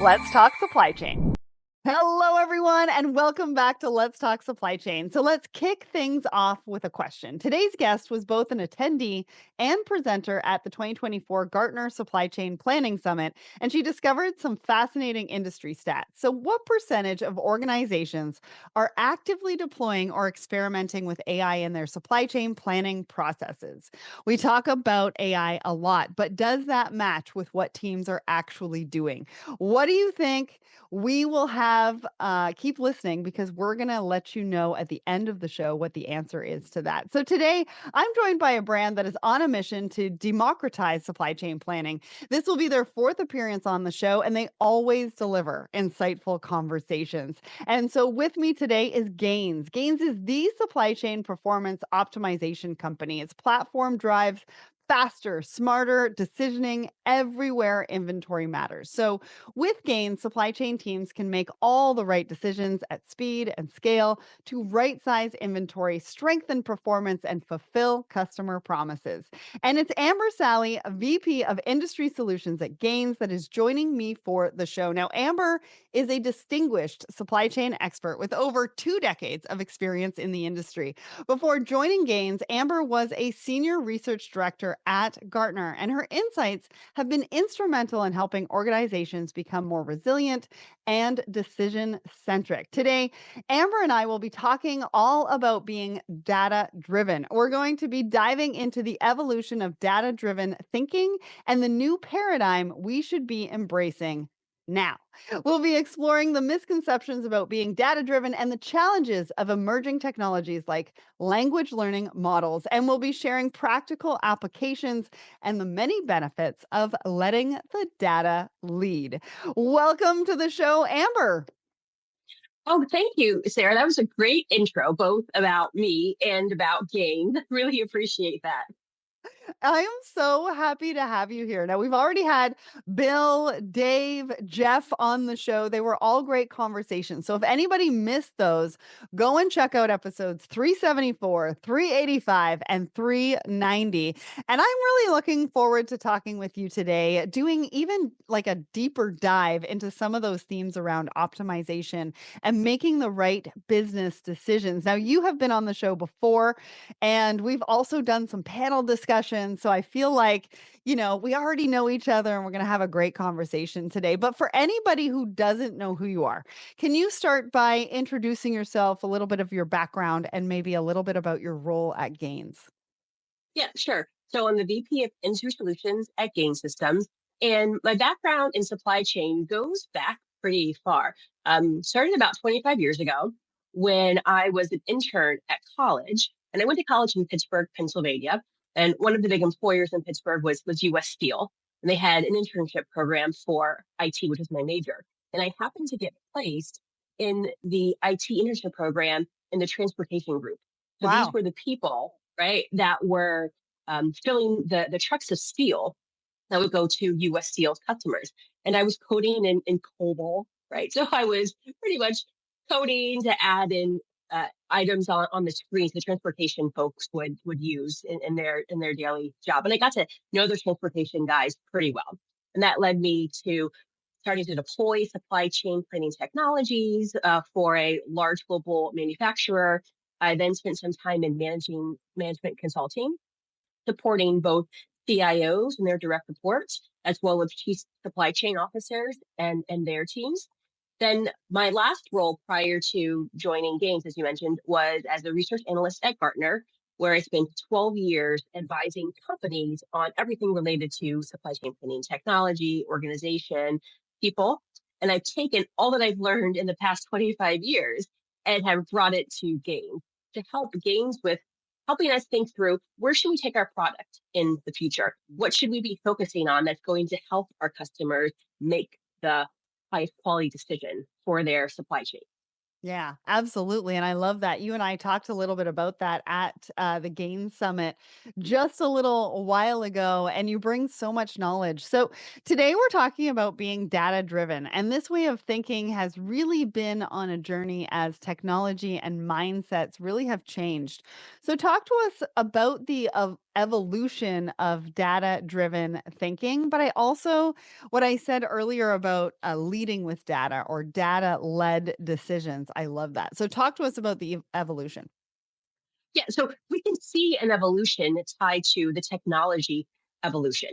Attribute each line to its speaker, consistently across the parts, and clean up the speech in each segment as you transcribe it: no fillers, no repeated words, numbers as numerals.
Speaker 1: Let's talk supply chain. Hello, everyone, and welcome back to Let's Talk Supply Chain. So, let's kick things off with a question. Today's guest was both an attendee and presenter at the 2024 Gartner Supply Chain Planning Summit, and she discovered some fascinating industry stats. So, what percentage of organizations are actively deploying or experimenting with AI in their supply chain planning processes? We talk about AI a lot, but does that match with what teams are actually doing? What do you think? We will have keep listening because we're going to let you know at the end of the show what the answer is to that. So today, I'm joined by a brand that is on a mission to democratize supply chain planning. This will be their fourth appearance on the show, and they always deliver insightful conversations. And so with me today is Gains. Gains is the supply chain performance optimization company. Its platform drives faster, smarter decisioning everywhere inventory matters. So, with Gains, supply chain teams can make all the right decisions at speed and scale to right size inventory, strengthen performance, and fulfill customer promises. And it's Amber Salley, VP of Industry Solutions at Gains, that is joining me for the show. Now, Amber is a distinguished supply chain expert with over 2 decades of experience in the industry. Before joining Gains, Amber was a senior research director at Gartner, and her insights have been instrumental in helping organizations become more resilient and decision centric. Today, Amber and I will be talking all about being data driven. We're going to be diving into the evolution of data driven thinking and the new paradigm we should be embracing now. We'll be exploring the misconceptions about being data driven and the challenges of emerging technologies like language learning models. And we'll be sharing practical applications and the many benefits of letting the data lead. Welcome to the show, Amber.
Speaker 2: Oh, thank you, Sarah. That was a great intro, both about me and about Gain. Really appreciate that.
Speaker 1: I am so happy to have you here. Now, we've already had Bill, Dave, Jeff on the show. They were all great conversations. So, if anybody missed those, go and check out episodes 374, 385, and 390. And I'm really looking forward to talking with you today, doing even like a deeper dive into some of those themes around optimization and making the right business decisions. Now, you have been on the show before, and we've also done some panel discussions. So I feel like, we already know each other and we're going to have a great conversation today. But for anybody who doesn't know who you are, can you start by introducing yourself, a little bit of your background, and maybe a little bit about your role at Gains?
Speaker 2: Yeah, sure. So I'm the VP of Industry Solutions at Gain Systems, and my background in supply chain goes back pretty far. Started about 25 years ago when I was an intern at college, and I went to college in Pittsburgh, Pennsylvania. And one of the big employers in Pittsburgh was U.S. Steel, and they had an internship program for IT, which was my major. And I happened to get placed in the IT internship program in the transportation group. So these
Speaker 1: Wow.
Speaker 2: were the people, right, that were filling the trucks of steel that would go to U.S. Steel's customers. And I was coding in COBOL, right? So I was pretty much coding to add in items on the screens the transportation folks would use in their daily job. And I got to know the transportation guys pretty well. And that led me to starting to deploy supply chain planning technologies for a large global manufacturer. I then spent some time in management consulting, supporting both CIOs and their direct reports, as well as chief supply chain officers and their teams. Then my last role prior to joining Gains, as you mentioned, was as a research analyst at Gartner, where I spent 12 years advising companies on everything related to supply chain planning, technology, organization, people. And I've taken all that I've learned in the past 25 years and have brought it to Gains to help Gains with helping us think through where should we take our product in the future? What should we be focusing on that's going to help our customers make the highest quality decision for their supply chain?
Speaker 1: Yeah, absolutely. And I love that. You and I talked a little bit about that at the Gain Summit just a little while ago, and you bring so much knowledge. So, today we're talking about being data driven. And this way of thinking has really been on a journey as technology and mindsets really have changed. So, talk to us about the evolution of data-driven thinking, but I also what I said earlier about leading with data or data-led decisions. I love that. So talk to us about the evolution.
Speaker 2: Yeah, so we can see an evolution that's tied to the technology evolution.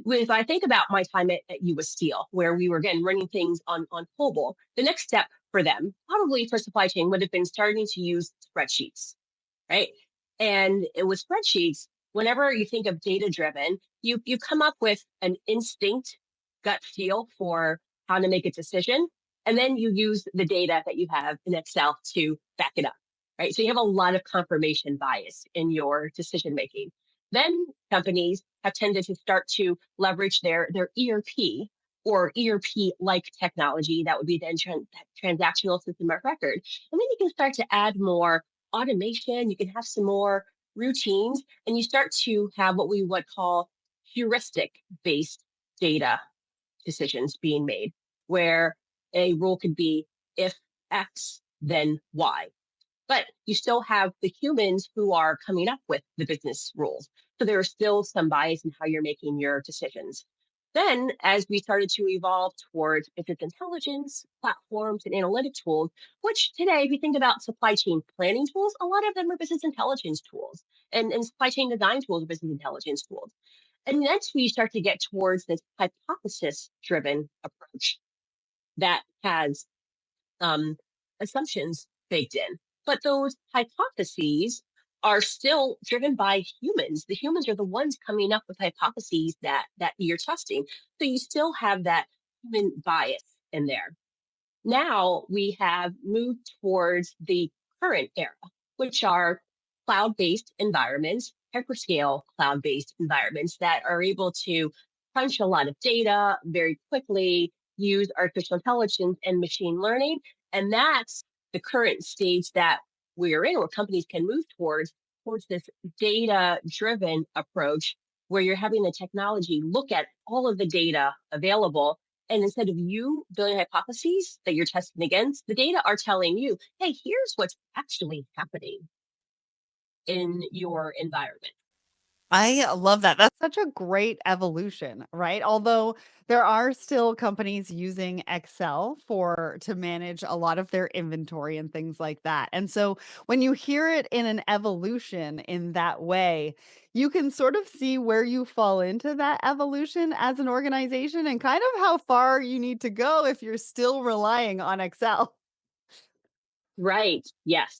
Speaker 2: If I think about my time at US Steel, where we were again running things on COBOL, the next step for them, probably for supply chain, would have been starting to use spreadsheets, right? And with spreadsheets, whenever you think of data driven, you come up with an instinct, gut feel for how to make a decision, and then you use the data that you have in Excel to back it up, right? So you have a lot of confirmation bias in your decision making. Then companies have tended to start to leverage their ERP or ERP like technology that would be then transactional system of record. And then you can start to add more automation, you can have some more routines, and you start to have what we would call heuristic based data decisions being made, where a rule could be if X, then Y. But you still have the humans who are coming up with the business rules. So there is still some bias in how you're making your decisions. Then, as we started to evolve towards business intelligence platforms and analytic tools, which today, if you think about supply chain planning tools, a lot of them are business intelligence tools, and supply chain design tools are business intelligence tools. And that's where you start to get towards this hypothesis driven approach that has um, assumptions baked in. But those hypotheses are still driven by humans. The humans are the ones coming up with hypotheses that you're testing. So you still have that human bias in there. Now we have moved towards the current era, which are cloud based environments, hyperscale cloud based environments that are able to crunch a lot of data very quickly, use artificial intelligence and machine learning. And that's the current stage that we're in, where companies can move towards this data driven approach where you're having the technology look at all of the data available, and instead of you building hypotheses that you're testing against, the data are telling you, hey, here's what's actually happening in your environment.
Speaker 1: I love that. That's such a great evolution, right? Although there are still companies using Excel for to manage a lot of their inventory and things like that. And so when you hear it in an evolution in that way, you can sort of see where you fall into that evolution as an organization and kind of how far you need to go if you're still relying on Excel.
Speaker 2: Right. Yes.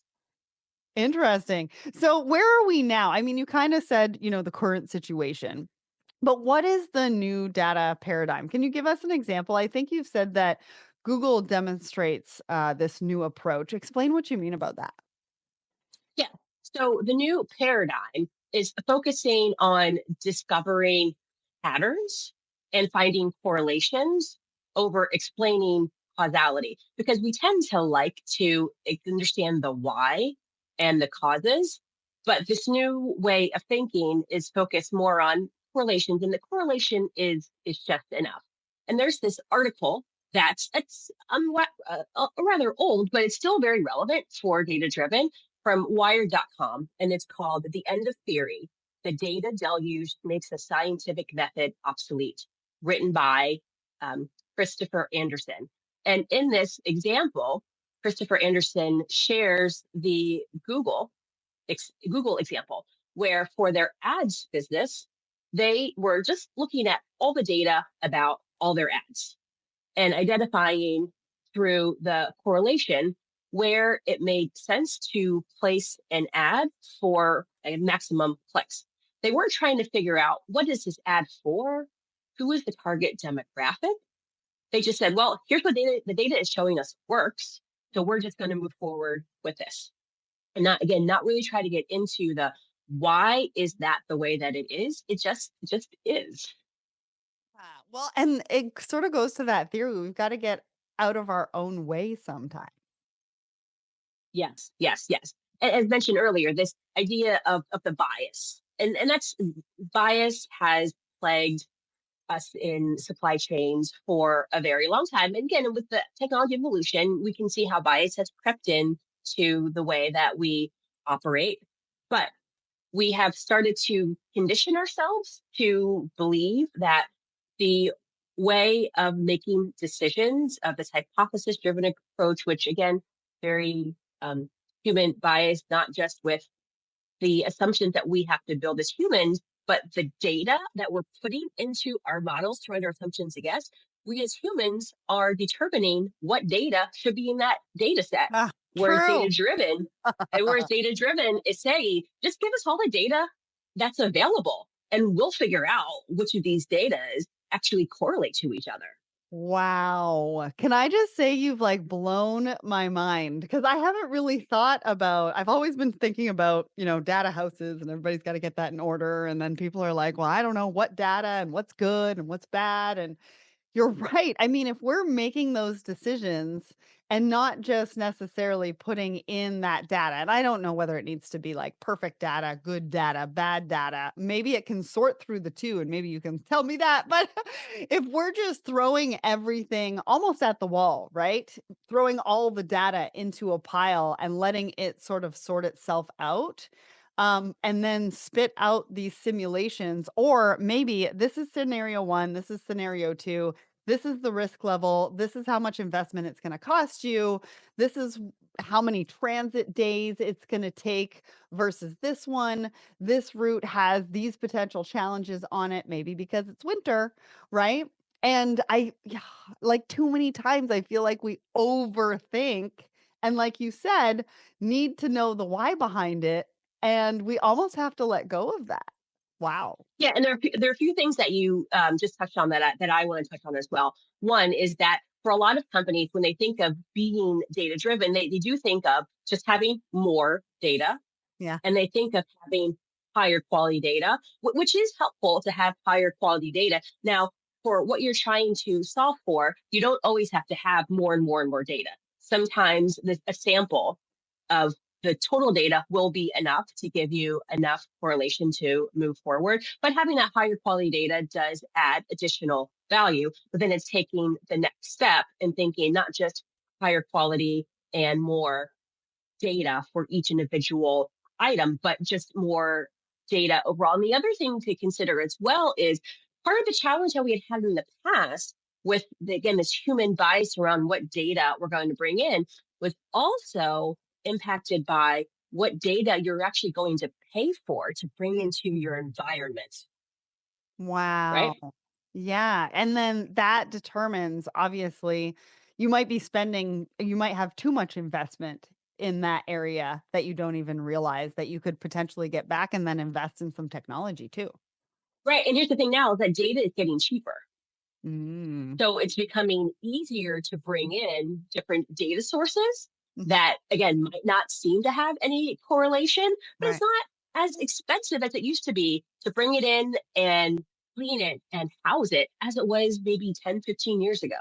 Speaker 1: Interesting. So where are we now? I mean, you kind of said, the current situation. But what is the new data paradigm? Can you give us an example? I think you've said that Google demonstrates this new approach. Explain what you mean about that.
Speaker 2: Yeah. So the new paradigm is focusing on discovering patterns and finding correlations over explaining causality, because we tend to like to understand the why and the causes. But this new way of thinking is focused more on correlations, and the correlation is just enough. And there's this article that's rather old, but it's still very relevant for data driven, from wired.com, and it's called The End of Theory: The Data Deluge Makes the Scientific Method Obsolete, written by Christopher Anderson. And in this example, Christopher Anderson shares the Google example, where for their ads business, they were just looking at all the data about all their ads and identifying through the correlation where it made sense to place an ad for a maximum clicks. They weren't trying to figure out what is this ad for, who is the target demographic. They just said, well, here's what the data is showing us works, so we're just going to move forward with this. And not really try to get into the why is that the way that it is. It just is.
Speaker 1: Well, and it sort of goes to that theory. We've got to get out of our own way sometimes.
Speaker 2: Yes, yes, yes. As mentioned earlier, this idea of the bias, and that's bias has plagued us in supply chains for a very long time. And again, with the technology evolution, we can see how bias has crept in to the way that we operate. But we have started to condition ourselves to believe that the way of making decisions of this hypothesis driven approach, which again, very human bias, not just with the assumptions that we have to build as humans, but the data that we're putting into our models to run our assumptions against, we as humans are determining what data should be in that data set.
Speaker 1: Ah,
Speaker 2: Whereas
Speaker 1: true.
Speaker 2: data driven, whereas data driven is saying, just give us all the data that's available and we'll figure out which of these data is actually correlate to each other.
Speaker 1: Wow. Can I just say you've like blown my mind because I haven't really thought about I've always been thinking about, data houses and everybody's got to get that in order and then people are like, "Well, I don't know what data and what's good and what's bad." And you're right. I mean, if we're making those decisions and not just necessarily putting in that data, and I don't know whether it needs to be like perfect data, good data, bad data. Maybe it can sort through the two, and maybe you can tell me that. But if we're just throwing everything almost at the wall, right? Throwing all the data into a pile and letting it sort of sort itself out, and then spit out these simulations, or maybe this is scenario one, this is scenario two, this is the risk level, this is how much investment it's going to cost you, this is how many transit days it's going to take versus this one. This route has these potential challenges on it, maybe because it's winter, right? And yeah, like too many times, I feel like we overthink. And like you said, need to know the why behind it and we almost have to let go of that. Wow.
Speaker 2: Yeah, and there are a few things that you just touched on that I want to touch on as well. One is that for a lot of companies, when they think of being data driven, they do think of just having more data,
Speaker 1: Yeah.
Speaker 2: and they think of having higher quality data, which is helpful to have higher quality data. Now, for what you're trying to solve for, you don't always have to have more and more and more data. Sometimes a sample of the total data will be enough to give you enough correlation to move forward. But having that higher quality data does add additional value. But then it's taking the next step and thinking not just higher quality and more data for each individual item, but just more data overall. And the other thing to consider as well is part of the challenge that we had in the past with, again, this human bias around what data we're going to bring in was also impacted by what data you're actually going to pay for to bring into your environment,
Speaker 1: Wow.
Speaker 2: right?
Speaker 1: Yeah. And then that determines, obviously, you might have too much investment in that area that you don't even realize that you could potentially get back and then invest in some technology too.
Speaker 2: Right. And here's the thing now is that data is getting cheaper.
Speaker 1: Mm.
Speaker 2: So it's becoming easier to bring in different data sources
Speaker 1: Mhm.
Speaker 2: that, again, might not seem to have any correlation, but it's
Speaker 1: Right.
Speaker 2: not as expensive as it used to be to bring it in and clean it and house it as it was maybe 10, 15 years ago.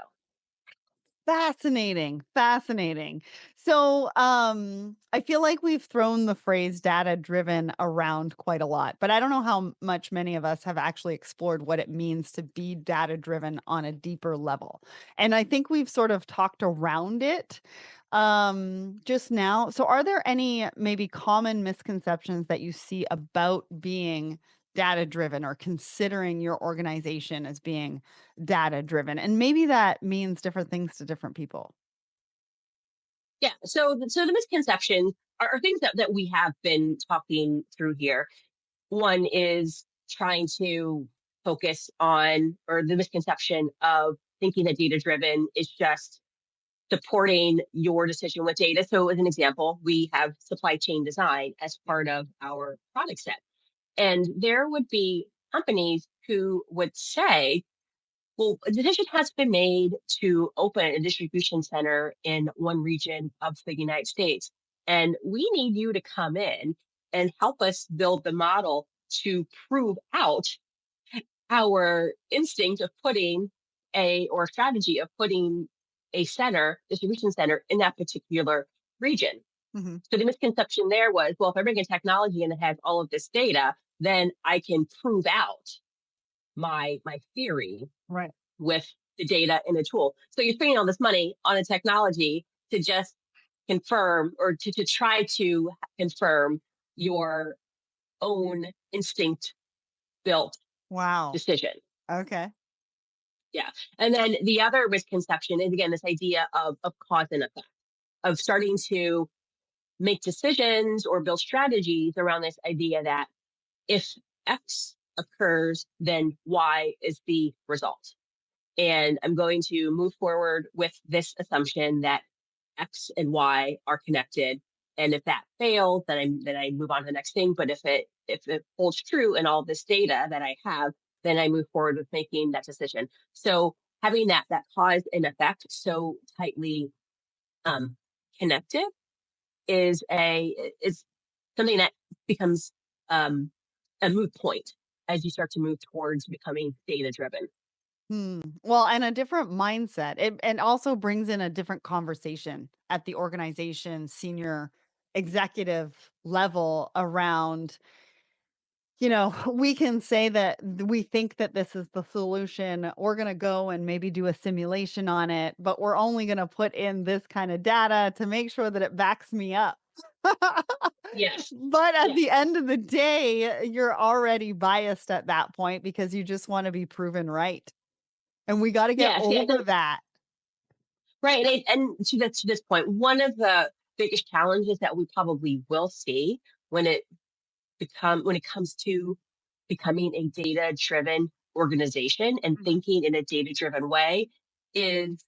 Speaker 1: Fascinating, fascinating. So, I feel like we've thrown the phrase data driven around quite a lot, but I don't know how much many of us have actually explored what it means to be data driven on a deeper level. And I think we've sort of talked around it just now. So are there any maybe common misconceptions that you see about being data driven or considering your organization as being data driven, and maybe that means different things to different people.
Speaker 2: Yeah. So the misconceptions are things that we have been talking through here. One is trying to focus on, or the misconception of thinking that data driven is just supporting your decision with data. So, as an example, we have supply chain design as part of our product set. And there would be companies who would say, well, a decision has been made to open a distribution center in one region of the United States. And we need you to come in and help us build the model to prove out our instinct of putting or strategy of putting a distribution center in that particular region.
Speaker 1: Mhm.
Speaker 2: So the misconception there was, well, if I bring in technology and it has all of this data, then I can prove out my theory
Speaker 1: Right.
Speaker 2: with the data in a tool. So you're spending all this money on a technology to just confirm or to try to confirm your own instinct built
Speaker 1: Wow.
Speaker 2: decision.
Speaker 1: Okay.
Speaker 2: Yeah. And then the other misconception is, again, this idea of cause and effect, of starting to make decisions or build strategies around this idea that if X occurs, then Y is the result. And I'm going to move forward with this assumption that X and Y are connected. And if that fails, then I move on to the next thing. But if it holds true in all this data that I have, then I move forward with making that decision. So having that cause and effect so tightly um, connected is something that becomes um, a moot point as you start to move towards becoming data driven.
Speaker 1: Well, and a different mindset. It and also brings in a different conversation at the organization, senior executive level around, we can say that we think that this is the solution. We're going to go and maybe do a simulation on it, but we're only going to put in this kind of data to make sure that it backs me up.
Speaker 2: Yes.
Speaker 1: But at
Speaker 2: Yes.
Speaker 1: the end of the day, you're already biased at that point because you just want to be proven right. And we gotta get
Speaker 2: Yes. Yes.
Speaker 1: over that.
Speaker 2: Right. And to this point, one of the biggest challenges that we probably will see when when it comes to becoming a data driven organization and
Speaker 1: Mhm,
Speaker 2: thinking in a data driven way is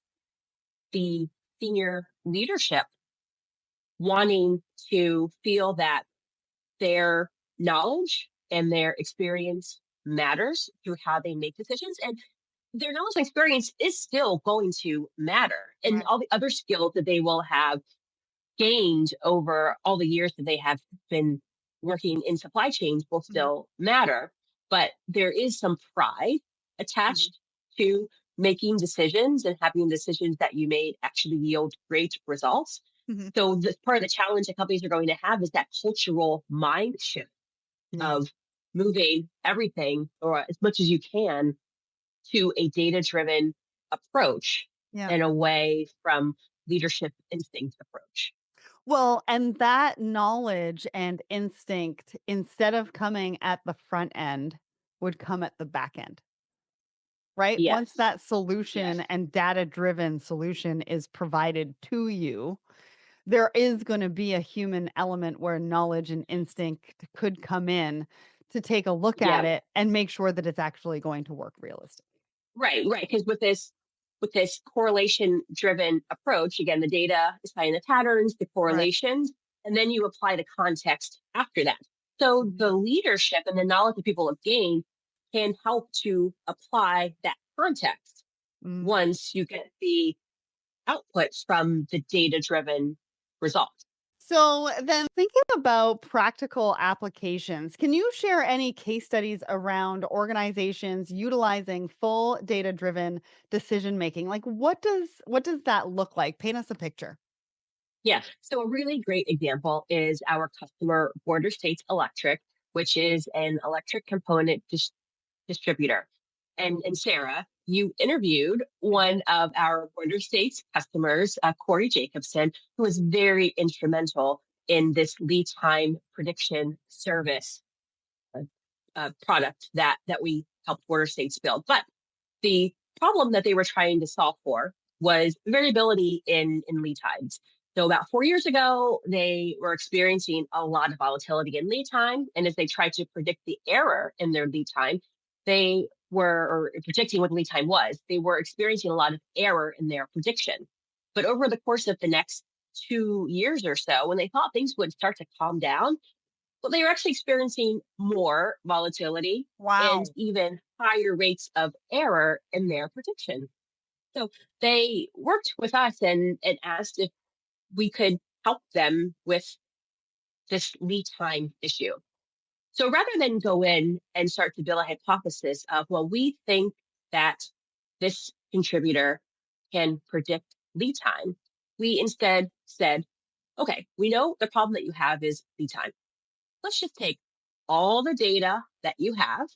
Speaker 2: the senior leadership wanting to feel that their knowledge and their experience matters through how they make decisions. And their knowledge and experience is still going to matter. And
Speaker 1: right.
Speaker 2: all the other skills that they will have gained over all the years that they have been working in supply chains will
Speaker 1: Mhm,
Speaker 2: still matter. But there is some pride
Speaker 1: mhm,
Speaker 2: attached to making decisions and having decisions that you made actually yield great results.
Speaker 1: mhm.
Speaker 2: So the part of the challenge that companies are going to have is that cultural mind shift
Speaker 1: Yeah,
Speaker 2: of moving everything or as much as you can to a data driven approach
Speaker 1: yeah.
Speaker 2: and away from leadership instinct approach.
Speaker 1: Well, and that knowledge and instinct, instead of coming at the front end, would come at the back end, right? Once
Speaker 2: Yes.
Speaker 1: that solution
Speaker 2: Yes.
Speaker 1: and data-driven solution is provided to you, there is gonna be a human element where knowledge and instinct could come in to take a look at
Speaker 2: Yeah.
Speaker 1: it and make sure that it's actually going to work realistic.
Speaker 2: Right. Right. Because with this correlation driven approach, again, the data is finding the patterns, the
Speaker 1: Right.
Speaker 2: correlations, and then you apply the context after that. So
Speaker 1: Mhm.
Speaker 2: the leadership and the knowledge that people have gained can help to apply that context
Speaker 1: Mm.
Speaker 2: once you get the outputs from the data driven result.
Speaker 1: So then thinking about practical applications, can you share any case studies around organizations utilizing full data-driven decision making? Like what does that look like? Paint us a picture.
Speaker 2: Yeah. So a really great example is our customer Border States Electric, which is an electric component distributor. And Sarah, you interviewed
Speaker 1: I did.
Speaker 2: one of our Border States customers, Corey Jacobson, who was very instrumental in this lead time prediction service uh, product that we helped Border States build. But the problem that they were trying to solve for was variability in lead times. So about 4 years ago, they were experiencing a lot of volatility in lead time. And as they tried to predict the error in their lead time, they were or predicting what the lead time was, they were experiencing a lot of error in their prediction. But over the course of the next 2 years or so, when they thought things would start to calm down, well, they were actually experiencing more volatility and
Speaker 1: Wow.
Speaker 2: even higher rates of error in their prediction. So they worked with us and asked if we could help them with this lead time issue. So rather than go in and start to build a hypothesis of, well, we think that this contributor can predict lead time, we instead said, okay, we know the problem that you have is lead time. Let's just take all the data that you have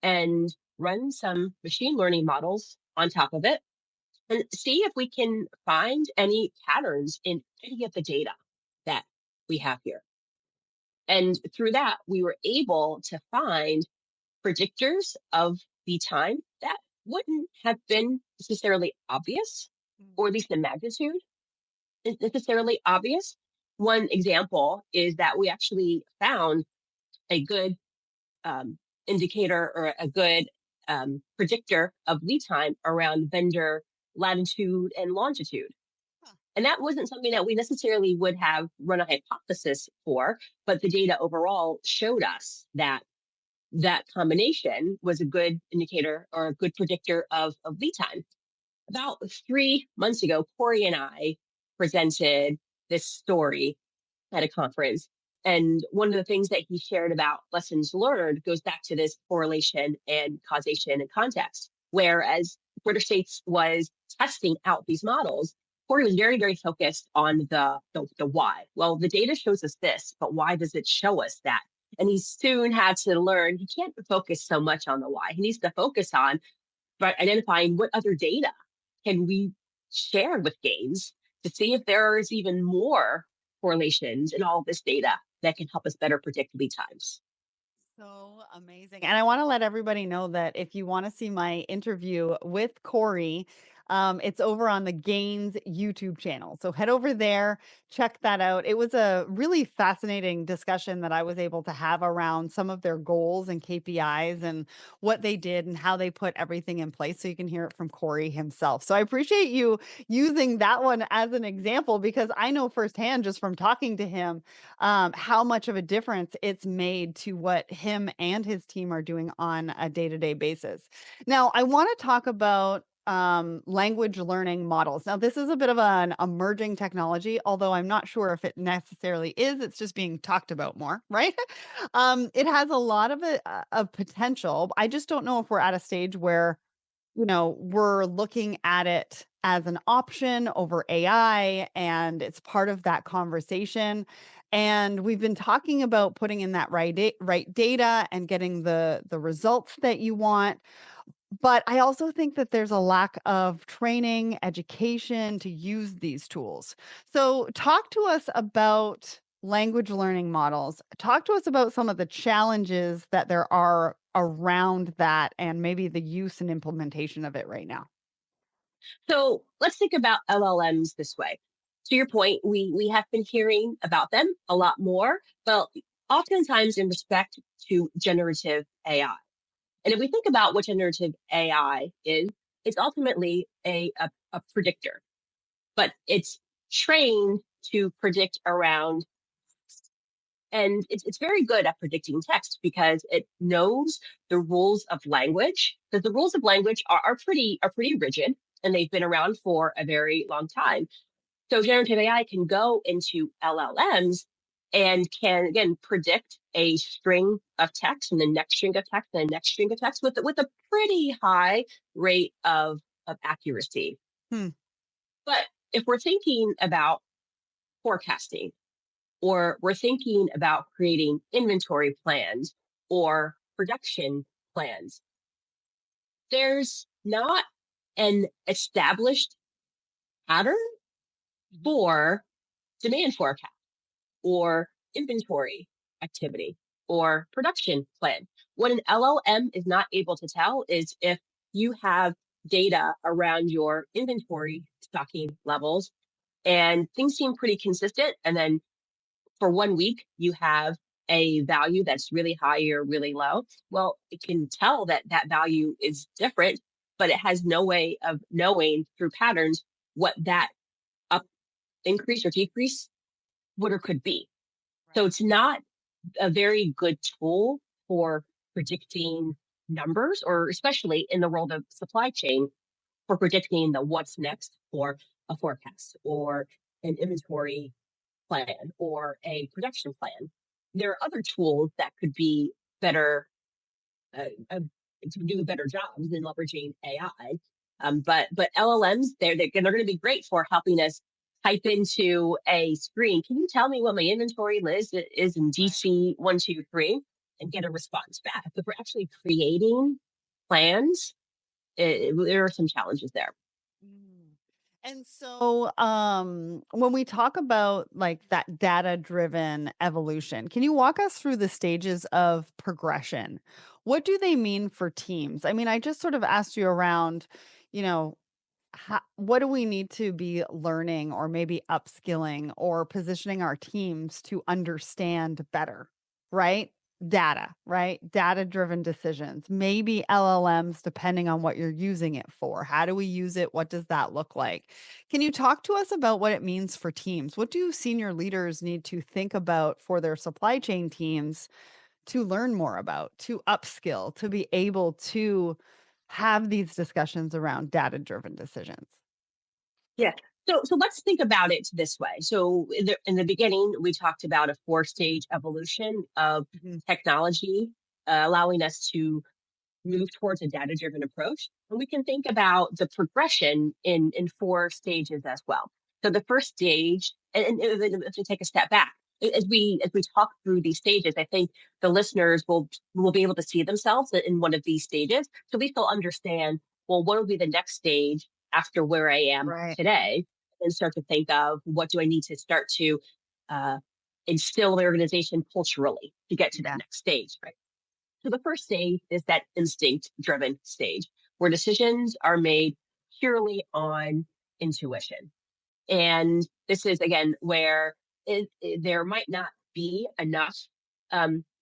Speaker 2: and run some machine learning models on top of it and see if we can find any patterns in any of the data that we have here. And through that, we were able to find predictors of the time that wouldn't have been necessarily obvious, or at least the magnitude is necessarily obvious. One example is that we actually found a good indicator or a good predictor of lead time around vendor latitude and longitude.
Speaker 1: Huh.
Speaker 2: And that wasn't something that we necessarily would have run a hypothesis for, but the data overall showed us that that combination was a good indicator or a good predictor of lead time. About 3 months ago, Corey and I presented this story at a conference. And one of the things that he shared about lessons learned goes back to this correlation and causation and context. Whereas British States was testing out these models, Corey was very, very focused on the why. Well, the data shows us this, but why does it show us that? And he soon had to learn he can't focus so much on the why. He needs to focus on but identifying what other data can we share with gains to see if there is even more correlations in all of this data that can help us better predict lead times.
Speaker 1: So amazing. And I want to let everybody know that if you want to see my interview with Corey, it's over on the Gains YouTube channel. So head over there, check that out. It was a really fascinating discussion that I was able to have around some of their goals and KPIs and what they did and how they put everything in place. So you can hear it from Corey himself. So I appreciate you using that one as an example because I know firsthand just from talking to him how much of a difference it's made to what him and his team are doing on a day-to-day basis. Now, I want to talk about language learning models. Now, this is a bit of an emerging technology, although I'm not sure if it necessarily is. It's just being talked about more, right? It has a lot of potential. I just don't know if we're at a stage where we're looking at it as an option over AI and it's part of that conversation. And we've been talking about putting in that right data and getting the results that you want. But I also think that there's a lack of training, education to use these tools. So talk to us about language learning models. Talk to us about some of the challenges that there are around that and maybe the use and implementation of it right now.
Speaker 2: So let's think about LLMs this way. To your point, we have been hearing about them a lot more, but oftentimes in respect to generative AI. And if we think about what generative AI is, it's ultimately a predictor, but it's trained to predict around, and it's very good at predicting text because it knows the rules of language. Because the rules of language are pretty rigid and they've been around for a very long time. So generative AI can go into LLMs and can again predict a string of text and the next string of text and the next string of text with a pretty high rate of accuracy.
Speaker 1: Hmm.
Speaker 2: But if we're thinking about forecasting, or we're thinking about creating inventory plans or production plans, there's not an established pattern for demand forecast or inventory activity or production plan. What an LLM is not able to tell is if you have data around your inventory stocking levels and things seem pretty consistent, and then for 1 week you have a value that's really high or really low. Well, it can tell that that value is different, but it has no way of knowing through patterns what that up increase or decrease would or could be. So
Speaker 1: Right.
Speaker 2: it's not a very good tool for predicting numbers, or especially in the world of supply chain, for predicting the what's next for a forecast or an inventory plan or a production plan. There are other tools that could be better, uh, uh, to do better jobs than leveraging AI. But LLMs, they're going to be great for helping us type into a screen. Can you tell me what my inventory list is in
Speaker 1: Right.
Speaker 2: DC 123, and get a response back? If we're actually creating plans, there are some challenges there.
Speaker 1: Mm. And so, when we talk about like that data driven evolution, can you walk us through the stages of progression? What do they mean for teams? I mean, I just sort of asked you around, you know, what do we need to be learning or maybe upskilling or positioning our teams to understand better, right? Data, right? Data driven decisions, maybe LLMs, depending on what you're using it for. How do we use it? What does that look like? Can you talk to us about what it means for teams? What do senior leaders need to think about for their supply chain teams to learn more about, to upskill, to be able to have these discussions around data driven decisions?
Speaker 2: Yeah. So let's think about it this way. So in the beginning, we talked about a four-stage evolution of
Speaker 1: Mhm.
Speaker 2: technology, allowing us to move towards a data-driven approach. And we can think about the progression in four stages as well. So the first stage, and if we take a step back, as we talk through these stages, I think the listeners will be able to see themselves in one of these stages. So at least they'll understand, well, what will be the next stage after where I am
Speaker 1: Right.
Speaker 2: today, and start to think of what do I need to start to uh, instill in my organization culturally to get to that
Speaker 1: Yeah.
Speaker 2: next stage, right? So the first stage is that instinct driven stage where decisions are made purely on intuition. And this is again where there might not be enough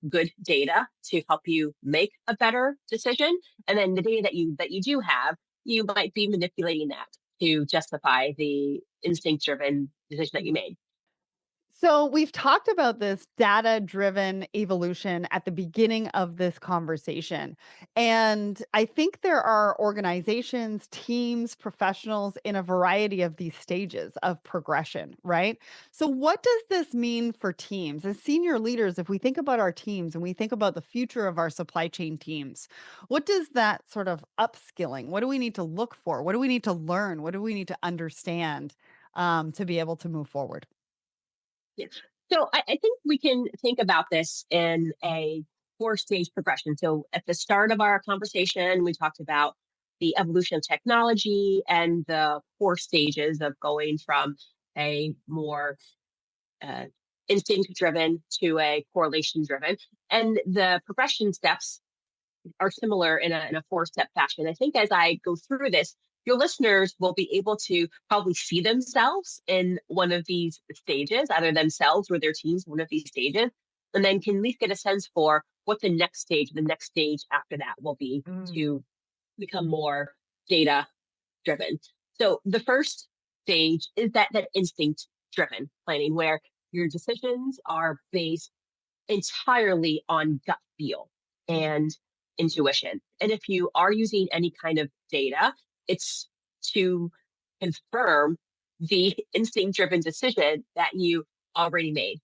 Speaker 2: good data to help you make a better decision. And then the data that you do have, you might be manipulating that to justify the instinct driven decision that you made.
Speaker 1: So we've talked about this data driven evolution at the beginning of this conversation. And I think there are organizations, teams, professionals in a variety of these stages of progression, right? So, what does this mean for teams? As senior leaders, if we think about our teams and we think about the future of our supply chain teams, what does that sort of upskilling, what do we need to look for? What do we need to learn? What do we need to understand to be able to move forward?
Speaker 2: Yeah. So I think we can think about this in a four-stage progression. So at the start of our conversation, we talked about the evolution of technology and the four stages of going from a more uh, instinct driven to a correlation driven. And the progression steps are similar in a four-step fashion. I think as I go through this, your listeners will be able to probably see themselves in one of these stages, either themselves or their teams in one of these stages, and then can at least get a sense for what the next stage after that will be to become more data driven. So the first stage is that instinct driven planning where your decisions are based entirely on gut feel and intuition. And if you are using any kind of data, it's to confirm the instinct driven decision that you already made.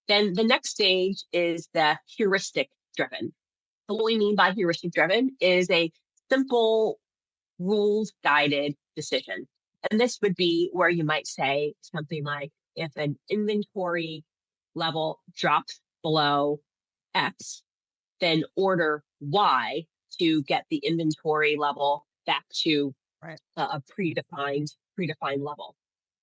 Speaker 2: Then the next stage is the heuristic driven. And what we mean by heuristic driven is a simple rules guided decision. And this would be where you might say something like if an inventory level drops below X, then order Y to get the inventory level back to
Speaker 1: Right.
Speaker 2: a predefined level.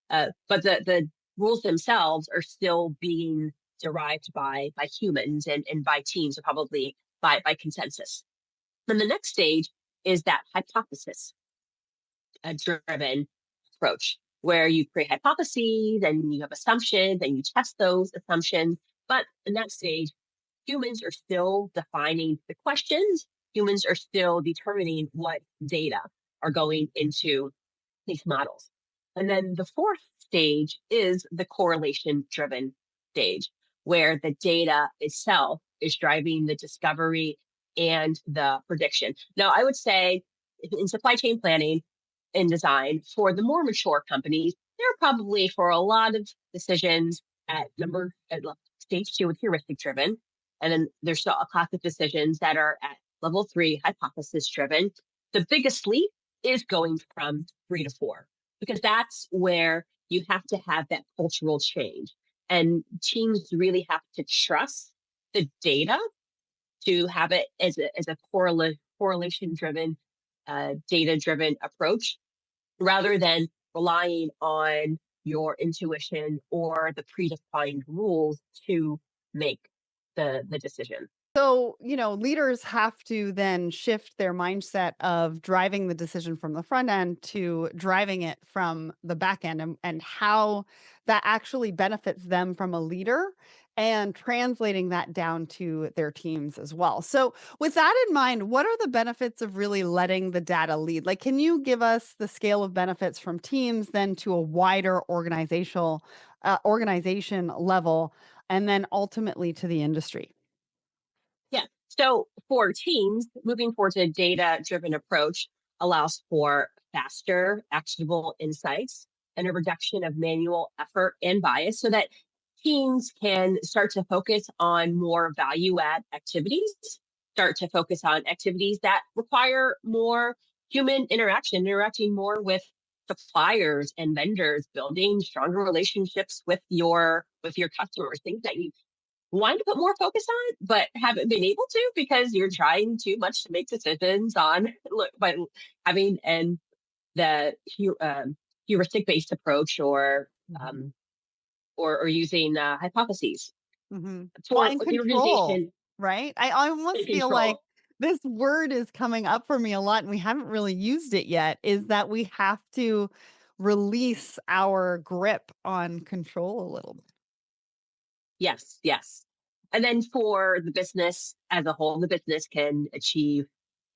Speaker 2: But the rules themselves are still being derived by humans and by teams, and probably by consensus. Then the next stage is that hypothesis driven approach where you create hypotheses and you have assumptions and you test those assumptions. But in that stage, humans are still defining the questions. Humans are still determining what data are going into these models. And then the fourth stage is the correlation driven stage, where the data itself is driving the discovery and the prediction. Now, I would say in supply chain planning and design for the more mature companies, they're probably for a lot of decisions at stage two with heuristic driven. And then there's still a class of decisions that are at level three, hypothesis driven. The biggest leap is going from three to four, because that's where you have to have that cultural change. And teams really have to trust the data to have it as a correlation driven, data driven approach rather than relying on your intuition or the predefined rules to make the decision.
Speaker 1: So, leaders have to then shift their mindset of driving the decision from the front end to driving it from the back end, and how that actually benefits them from a leader, and translating that down to their teams as well. So, with that in mind, what are the benefits of really letting the data lead? Like, can you give us the scale of benefits from teams then to a wider organization level, and then ultimately to the industry?
Speaker 2: Yeah. So for teams, moving towards a data driven approach allows for faster, actionable insights and a reduction of manual effort and bias so that teams can start to focus on more value add activities, start to focus on activities that require more human interaction, interacting more with suppliers and vendors, building stronger relationships with your customers, things that you wanted to put more focus on, but haven't been able to because you're trying too much to make decisions on look, by having and the heuristic based approach
Speaker 1: Mhm.
Speaker 2: um, or using hypotheses
Speaker 1: Mhm. Well,
Speaker 2: for
Speaker 1: and
Speaker 2: the
Speaker 1: control,
Speaker 2: organization
Speaker 1: right? I
Speaker 2: and
Speaker 1: almost feel like
Speaker 2: control.
Speaker 1: this word is coming up for me a lot, and we haven't really used it yet, is that we have to release our grip on control a little bit.
Speaker 2: Yes, yes. And then for the business as a whole, the business can achieve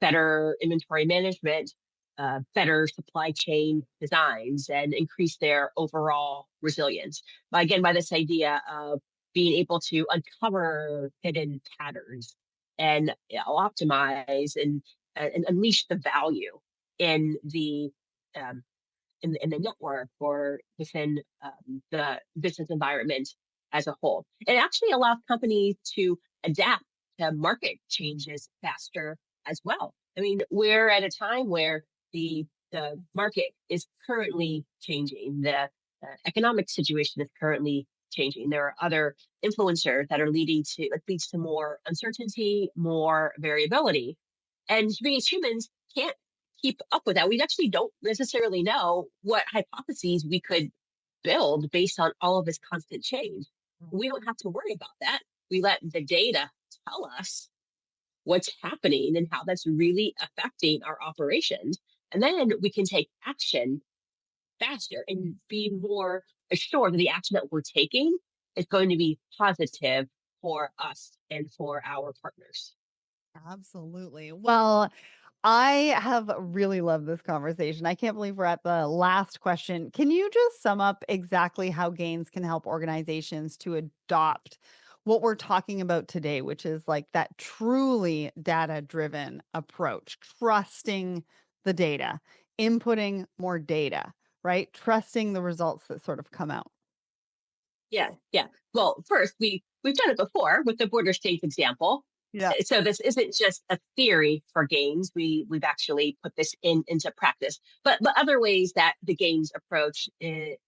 Speaker 2: better inventory management, better supply chain designs, and increase their overall resilience. Again, by this idea of being able to uncover hidden patterns and optimize and unleash the value in um, in the network or within the business environment as a whole. It actually allows companies to adapt to market changes faster as well. I mean, we're at a time where the market is currently changing. The economic situation is currently changing. There are other influencers that are leading to it leads to more uncertainty, more variability. And we as humans can't keep up with that. We actually don't necessarily know what hypotheses we could build based on all of this constant change. We don't have to worry about that. We let the data tell us what's happening and how that's really affecting our operations. And then we can take action faster and be more assured that the action that we're taking is going to be positive for us and for our partners.
Speaker 1: Absolutely. Well, I have really loved this conversation. I can't believe we're at the last question. Can you just sum up exactly how gains can help organizations to adopt what we're talking about today, which is like that truly data driven approach, trusting the data, inputting more data, right? Trusting the results that sort of come out.
Speaker 2: Yeah, yeah. Well, first we've done it before with the border states example.
Speaker 1: Yeah.
Speaker 2: So this isn't just a theory for gains. We've actually put this into practice. But other ways that the gains approach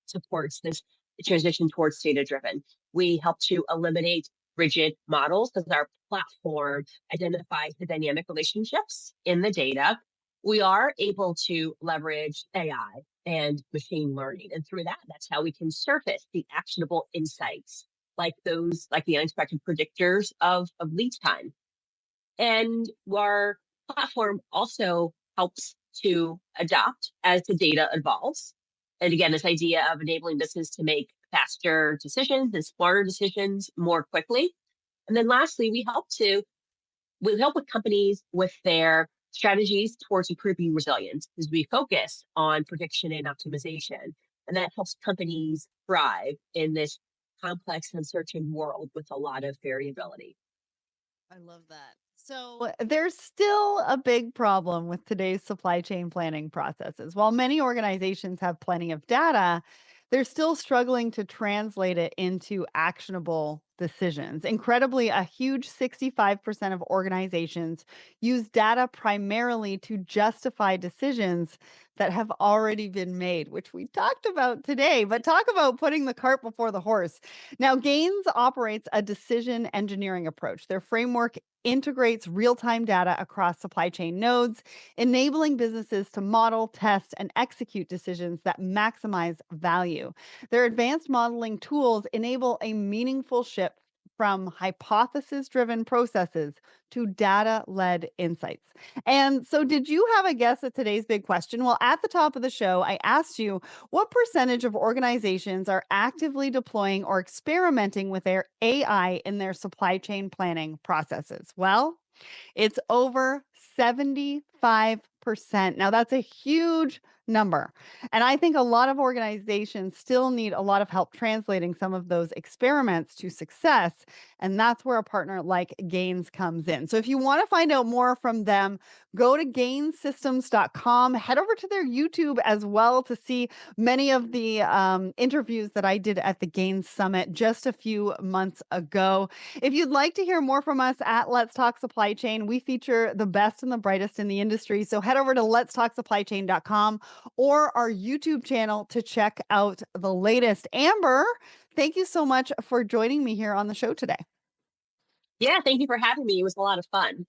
Speaker 2: supports this transition towards data driven. We help to eliminate rigid models because our platform identifies the dynamic relationships in the data. We are able to leverage AI and machine learning. And through that, that's how we can surface the actionable insights, like the unexpected predictors of lead time. And our platform also helps to adapt as the data evolves. And again, this idea of enabling business to make faster decisions and smarter decisions more quickly. And then lastly, we help with companies with their strategies towards improving resilience as we focus on prediction and optimization. And that helps companies thrive in this complex and uncertain world with a lot of variability.
Speaker 1: I love that. So there's still a big problem with today's supply chain planning processes. While many organizations have plenty of data, they're still struggling to translate it into actionable decisions. Incredibly, a huge 65% of organizations use data primarily to justify decisions that have already been made, which we talked about today. But talk about putting the cart before the horse. Now, Gaines operates a decision engineering approach. Their framework integrates real time data across supply chain nodes, enabling businesses to model, test, and execute decisions that maximize value. Their advanced modeling tools enable a meaningful shift from hypothesis driven processes to data led insights. And so, did you have a guess at today's big question? Well, at the top of the show, I asked you what percentage of organizations are actively deploying or experimenting with their AI in their supply chain planning processes? Well, it's over 75%. Now, that's a huge number. And I think a lot of organizations still need a lot of help translating some of those experiments to success. And that's where a partner like Gains comes in. So if you want to find out more from them, go to gainsystems.com, head over to their YouTube as well to see many of the interviews that I did at the Gains Summit just a few months ago. If you'd like to hear more from us at Let's Talk Supply Chain, we feature the best and the brightest in the industry. So head over to letstalksupplychain.com or our YouTube channel to check out the latest. Amber, thank you so much for joining me here on the show today.
Speaker 2: Yeah, thank you for having me. It was a lot of fun.